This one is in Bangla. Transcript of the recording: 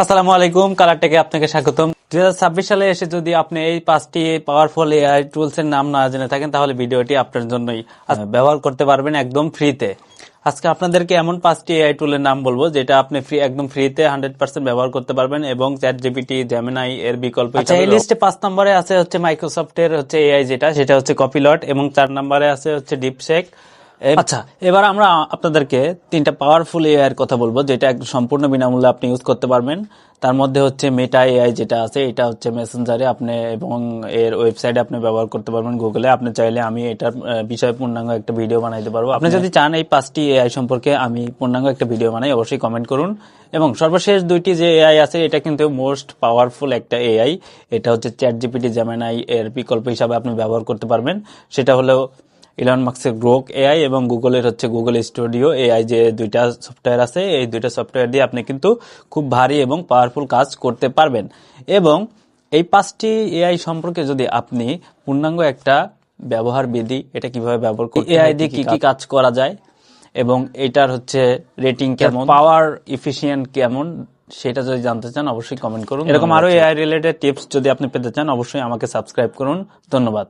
আসসালামু আলাইকুম, কালার টেকে আপনাকে স্বাগতম। 2026 সালে এসে যদি আপনি এই 5টি পাওয়ারফুল এআই টুলস এর নাম না জেনে থাকেন তাহলে ভিডিওটি আপনার জন্যই। ব্যবহার করতে পারবেন একদম ফ্রিতে। আজকে আপনাদেরকে এমন 5টি এআই টুলের নাম বলবো যেটা আপনি একদম ফ্রিতে 100% ব্যবহার করতে পারবেন এবং চ্যাট জিপিটি, জেমিনাই এর বিকল্প হিসেবে। এই লিস্টে 5 নম্বরে আছে হচ্ছে মাইক্রোসফটের হচ্ছে এআই সেটা হচ্ছে কপিলট, এবং 4 নম্বরে আছে হচ্ছে ডিপসেক। আচ্ছা, এবার আমরা আপনাদেরকে 3টা পাওয়ারফুল এআই এর কথা বলবো যেটা সম্পূর্ণ বিনামূল্যে আপনি ইউজ করতে পারবেন। তার মধ্যে হচ্ছে মেটা এআই যেটা আছে, এটা হচ্ছে মেসেঞ্জারে আপনি এবং এর ওয়েবসাইটে আপনি ব্যবহার করতে পারবেন। গুগলে আপনি চাইলে আমি এটার বিষয়ে পূর্ণাঙ্গ একটা ভিডিও বানাইতে পারবো। আপনি যদি চান এই 5টি এআই সম্পর্কে আমি পূর্ণাঙ্গ একটা ভিডিও বানাই, অবশ্যই কমেন্ট করুন। এবং সর্বশেষ 2টি যে এআই আছে এটা কিন্তু মোস্ট পাওয়ারফুল একটা এআই। এটা হচ্ছে চ্যাট জিপিটি, জেমিনাই এর বিকল্প হিসাবে আপনি ব্যবহার করতে পারবেন। সেটা হলো ইলন মাস্কের গ্রোক এআই এবং গুগলের হচ্ছে গুগল স্টুডিও এআই। যে 2টা সফটওয়্যার আছে, এই 2টা সফটওয়্যার দিয়ে আপনি কিন্তু খুব ভারী এবং পাওয়ারফুল কাজ করতে পারবেন। এবং এই 5টি এআই সম্পর্কে যদি আপনি পূর্ণাঙ্গ একটা ব্যবহার বিধি, এটা কিভাবে ব্যবহার করতে এআই দিয়ে কি কি কাজ করা যায় এবং এটার হচ্ছে রেটিং কেমন, পাওয়ার এফিশিয়েন্ট কেমন, সেটা যদি জানতে চান অবশ্যই কমেন্ট করুন। এরকম আরো এআই রিলেটেড টিপস যদি আপনি পেতে চান অবশ্যই আমাকে সাবস্ক্রাইব করুন। ধন্যবাদ।